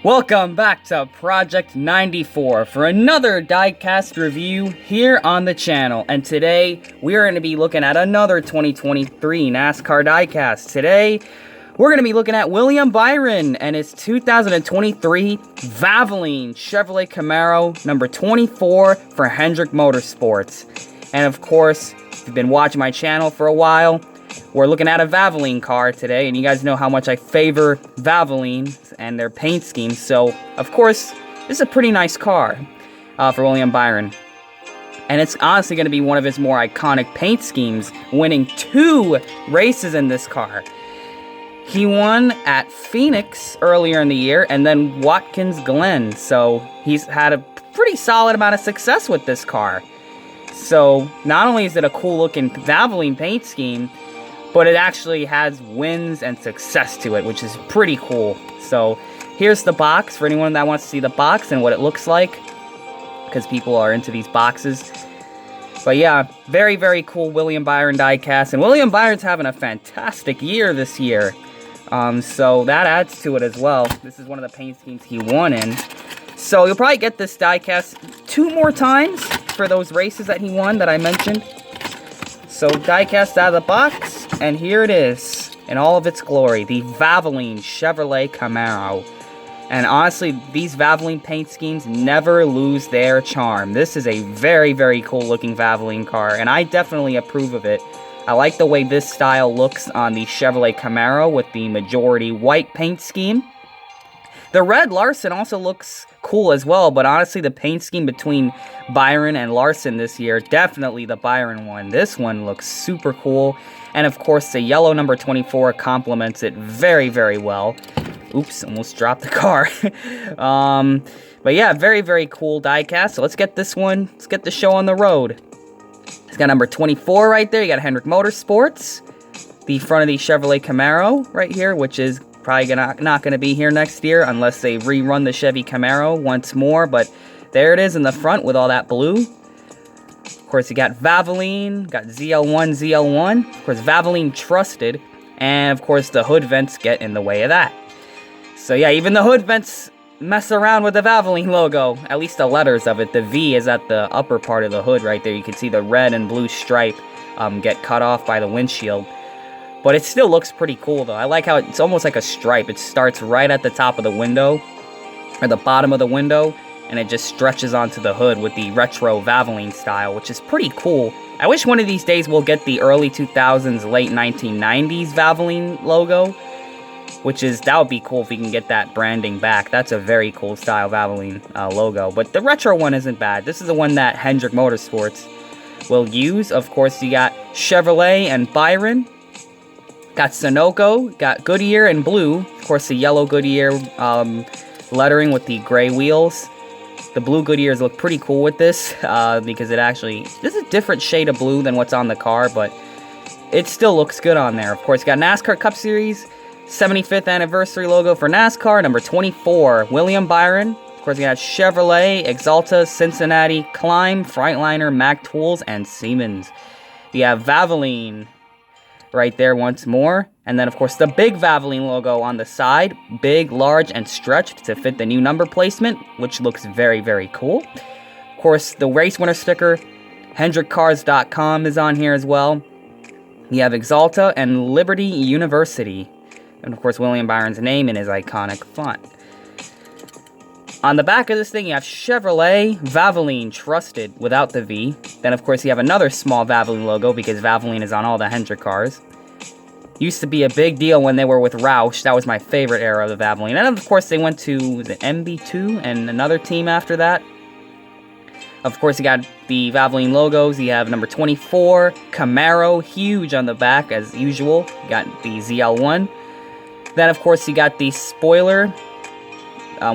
Welcome back to Project 94 for another Diecast review here on the channel. And today, we are going to be looking at another 2023 NASCAR Diecast. Today, we're going to be looking at William Byron and his 2023 Valvoline Chevrolet Camaro number 24 for Hendrick Motorsports. And of course, if you've been watching my channel for a while, we're looking at a Valvoline car today, and you guys know how much I favor Valvoline and their paint schemes. So, of course, this is a pretty nice car for William Byron. And it's honestly going to be one of his more iconic paint schemes, winning 2 races in this car. He won at Phoenix earlier in the year, and then Watkins Glen. So, he's had a pretty solid amount of success with this car. So, not only is it a cool-looking Valvoline paint scheme, but it actually has wins and success to it, which is pretty cool. So here's the box for anyone that wants to see the box and what it looks like, because people are into these boxes. But yeah, very, very cool William Byron diecast. And William Byron's having a fantastic year this year. So that adds to it as well. This is one of the paint schemes he won in. So you'll probably get this diecast 2 more times for those races that he won that I mentioned. So diecast out of the box, and here it is in all of its glory, the Valvoline Chevrolet Camaro. And honestly, these Valvoline paint schemes never lose their charm. This is a very, very cool looking Valvoline car, and I definitely approve of it. I like the way this style looks on the Chevrolet Camaro with the majority white paint scheme. The red Larson also looks cool as well, but honestly, the paint scheme between Byron and Larson this year, definitely the Byron one. This one looks super cool, and of course, the yellow number 24 complements it very, very well. Oops, almost dropped the car. But yeah, very, very cool diecast. So let's get this one, let's get the show on the road. It's got number 24 right there. You got Hendrick Motorsports, the front of the Chevrolet Camaro right here, which is probably not going to be here next year unless they rerun the Chevy Camaro once more. But there it is in the front with all that blue. Of course, you got Valvoline, got ZL1, ZL1. Of course, Valvoline Trusted. And, of course, the hood vents get in the way of that. So, yeah, even the hood vents mess around with the Valvoline logo. At least the letters of it. The V is at the upper part of the hood right there. You can see the red and blue stripe get cut off by the windshield. But it still looks pretty cool, though. I like how it's almost like a stripe. It starts right at the top of the window, or the bottom of the window, and it just stretches onto the hood with the retro Valvoline style, which is pretty cool. I wish one of these days we'll get the early 2000s, late 1990s Valvoline logo, that would be cool if we can get that branding back. That's a very cool style Valvoline logo. But the retro one isn't bad. This is the one that Hendrick Motorsports will use. Of course, you got Chevrolet and Byron. Got Sunoco, got Goodyear in blue. Of course, the yellow Goodyear lettering with the gray wheels. The blue Goodyears look pretty cool with this because this is a different shade of blue than what's on the car, but it still looks good on there. Of course, you got NASCAR Cup Series, 75th anniversary logo for NASCAR, number 24, William Byron. Of course, you got Chevrolet, Axalta, Cincinnati, Climb, Freightliner, Mack Tools, and Siemens. You have Valvoline right there once more, and then of course the big Valvoline logo on the side, big, large, and stretched to fit the new number placement, which looks very, very cool. Of course, the race winner sticker, HendrickCars.com is on here as well. You have Axalta and Liberty University, and of course William Byron's name in his iconic font. On the back of this thing, you have Chevrolet Valvoline Trusted without the V. Then, of course, you have another small Valvoline logo because Valvoline is on all the Hendrick cars. Used to be a big deal when they were with Roush. That was my favorite era of the Valvoline. And, of course, they went to the MB2 and another team after that. Of course, you got the Valvoline logos. You have number 24, Camaro, huge on the back as usual. You got the ZL1. Then, of course, you got the spoiler.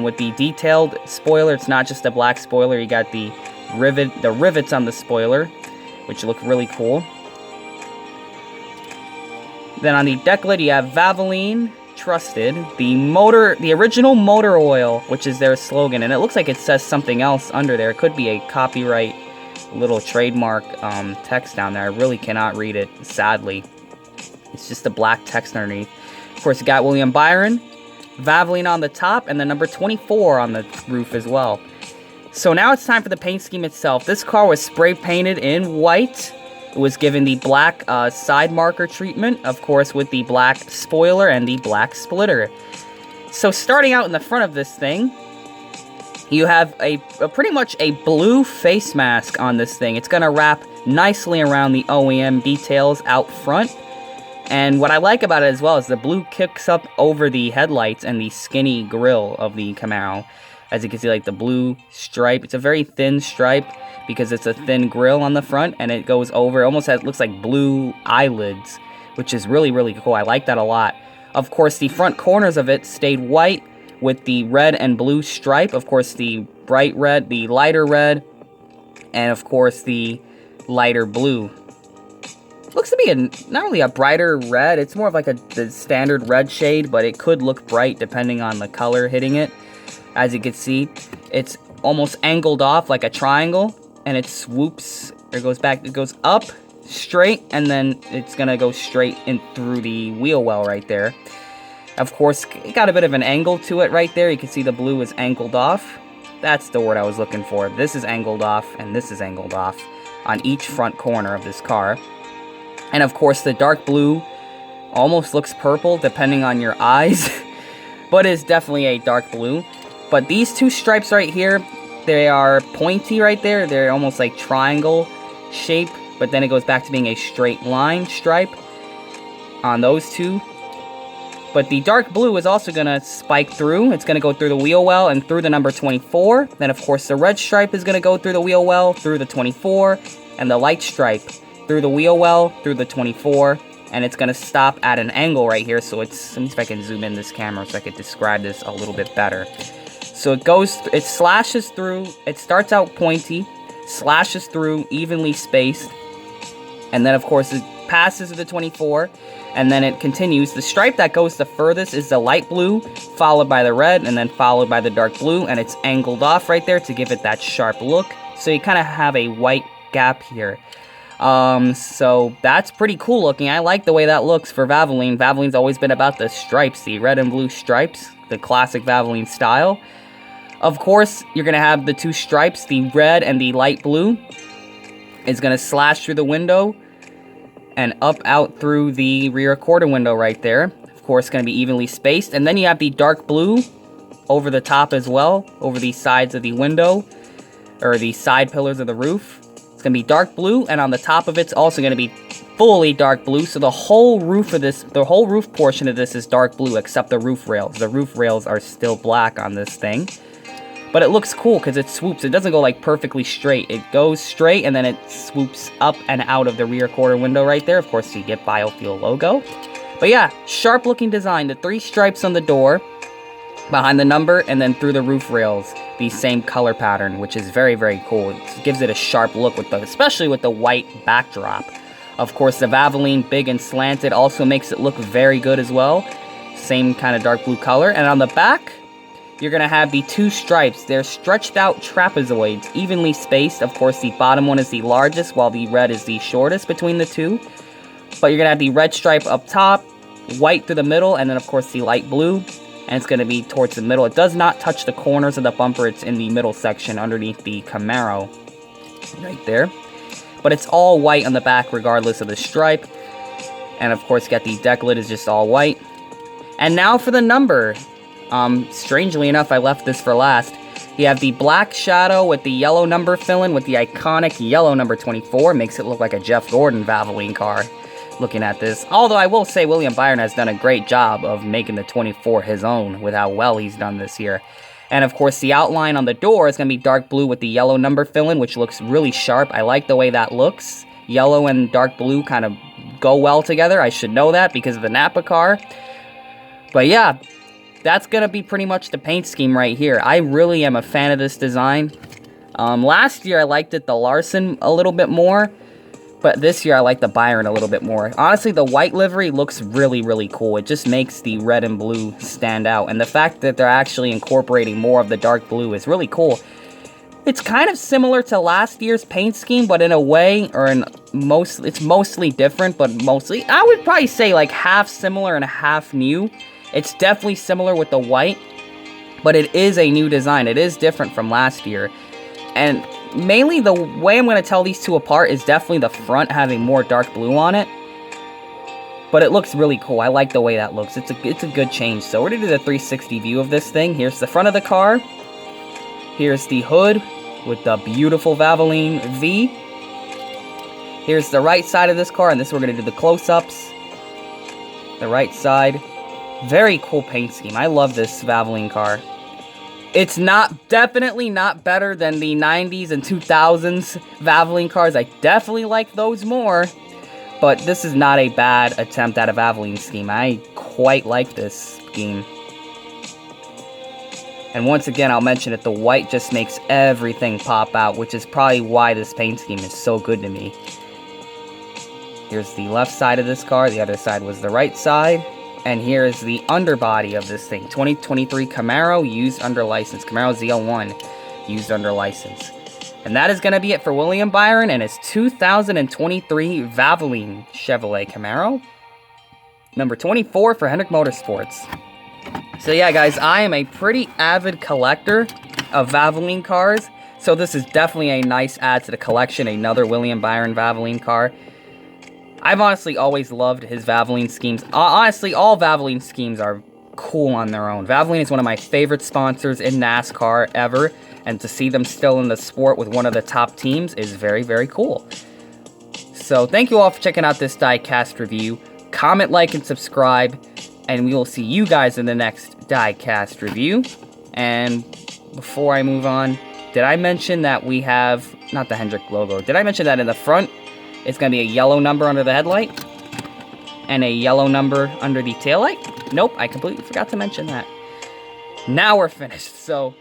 With the detailed spoiler, it's not just a black spoiler. You got the rivets on the spoiler, which look really cool. Then on the deck lid, you have Valvoline Trusted, the original motor oil, which is their slogan, and it looks like it says something else under there. It could be a copyright little trademark text down there. I really cannot read it, sadly. It's just the black text underneath. Of course, you got William Byron, Valvoline on the top, and the number 24 on the roof as well. So now it's time for the paint scheme itself. This car was spray painted in white. It was given the black side marker treatment, of course, with the black spoiler and the black splitter. So starting out in the front of this thing, you have a pretty much a blue face mask on this thing. It's going to wrap nicely around the OEM details out front. And what I like about it as well is the blue kicks up over the headlights and the skinny grille of the Camaro. As you can see, like the blue stripe, it's a very thin stripe because it's a thin grille on the front, and it goes over, almost looks like blue eyelids, which is really, really cool. I like that a lot. Of course, the front corners of it stayed white with the red and blue stripe. Of course, the bright red, the lighter red, and of course, the lighter blue. Looks to be not really a brighter red, it's more of like the standard red shade, but it could look bright depending on the color hitting it. As you can see, it's almost angled off like a triangle, and it swoops, or goes back, it goes up, straight, and then it's gonna go straight in through the wheel well right there. Of course, it got a bit of an angle to it right there. You can see the blue is angled off. That's the word I was looking for. This is angled off, and this is angled off on each front corner of this car. And of course, the dark blue almost looks purple depending on your eyes, but is definitely a dark blue. But these two stripes right here, they are pointy right there. They're almost like triangle shape, but then it goes back to being a straight line stripe on those two. But the dark blue is also going to spike through. It's going to go through the wheel well and through the number 24. Then, of course, the red stripe is going to go through the wheel well, through the 24, and the light stripe through the wheel well, through the 24, and it's going to stop at an angle right here. So it's, let me see if I can zoom in this camera so I could describe this a little bit better. So it slashes through, it starts out pointy, slashes through, evenly spaced, and then of course it passes to the 24, and then it continues. The stripe that goes the furthest is the light blue, followed by the red, and then followed by the dark blue, and it's angled off right there to give it that sharp look. So you kind of have a white gap here. So that's pretty cool looking. I like the way that looks for Valvoline. Valvoline's always been about the stripes, the red and blue stripes, the classic Valvoline style. Of course, you're going to have the two stripes, the red and the light blue, is going to slash through the window and up out through the rear quarter window right there. Of course, going to be evenly spaced. And then you have the dark blue over the top as well, over the sides of the window, or the side pillars of the roof. It's going to be dark blue, and on the top of it's also going to be fully dark blue. So the whole roof of this, the whole roof portion of this is dark blue, except the roof rails. The roof rails are still black on this thing. But it looks cool because it swoops. It doesn't go like perfectly straight. It goes straight and then it swoops up and out of the rear quarter window right there. Of course, you get Biofuel logo. But yeah, sharp looking design. The three stripes on the door, behind the number, and then through the roof rails, the same color pattern, which is very, very cool. It gives it a sharp look, with especially with the white backdrop. Of course, the Valvoline big and slanted also makes it look very good as well. Same kind of dark blue color. And on the back, you're going to have the two stripes. They're stretched out trapezoids, evenly spaced. Of course, the bottom one is the largest, while the red is the shortest between the two. But you're going to have the red stripe up top, white through the middle, and then, of course, the light blue. And it's going to be towards the middle. It does not touch the corners of the bumper. It's in the middle section underneath the Camaro right there. But it's all white on the back regardless of the stripe. And, of course, you got the deck lid is just all white. And now for the number. Strangely enough, I left this for last. You have the black shadow with the yellow number fill-in with the iconic yellow number 24. Makes it look like a Jeff Gordon Valvoline car, looking at this. Although I will say William Byron has done a great job of making the 24 his own with how well he's done this year. And of course, the outline on the door is going to be dark blue with the yellow number fill-in, which looks really sharp. I like the way that looks. Yellow and dark blue kind of go well together. I should know that because of the Napa car. But yeah, that's going to be pretty much the paint scheme right here. I really am a fan of this design. Last year, I liked the Larson a little bit more. But this year, I like the Byron a little bit more. Honestly, the white livery looks really, really cool. It just makes the red and blue stand out. And the fact that they're actually incorporating more of the dark blue is really cool. It's kind of similar to last year's paint scheme, but in a way, it's mostly different, but mostly, I would probably say like half similar and half new. It's definitely similar with the white, but it is a new design. It is different from last year. And mainly the way I'm going to tell these two apart is definitely the front having more dark blue on it. But it looks really cool. I like the way that looks. It's a good change. So we're going to do the 360 view of this thing. Here's the front of the car. Here's the hood with the beautiful Valvoline V. Here's the right side of this car, and this we're going to do the close-ups. The right side. Very cool paint scheme. I love this Valvoline car. It's definitely not better than the 90s and 2000s Valvoline cars. I definitely like those more. But this is not a bad attempt at a Valvoline scheme. I quite like this scheme. And once again, I'll mention it, the white just makes everything pop out, which is probably why this paint scheme is so good to me. Here's the left side of this car. The other side was the right side. And here is the underbody of this thing. 2023 Camaro, used under license. Camaro ZL1, used under license. And that is going to be it for William Byron and his 2023 Valvoline Chevrolet Camaro. Number 24 for Hendrick Motorsports. So yeah, guys, I am a pretty avid collector of Valvoline cars. So this is definitely a nice add to the collection. Another William Byron Valvoline car. I've honestly always loved his Valvoline schemes. Honestly, all Valvoline schemes are cool on their own. Valvoline is one of my favorite sponsors in NASCAR ever, and to see them still in the sport with one of the top teams is very, very cool. So thank you all for checking out this Diecast review. Comment, like, and subscribe, and we will see you guys in the next Diecast review. And before I move on, did I mention that we have, not the Hendrick logo, did I mention that in the front, it's going to be a yellow number under the headlight and a yellow number under the taillight? Nope, I completely forgot to mention that. Now we're finished. So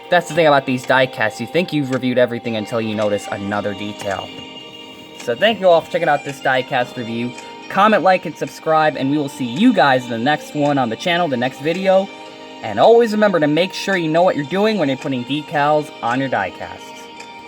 that's the thing about these diecasts. You think you've reviewed everything until you notice another detail. So thank you all for checking out this diecast review. Comment, like, and subscribe, and we will see you guys in the next one on the channel, the next video. And always remember to make sure you know what you're doing when you're putting decals on your diecast.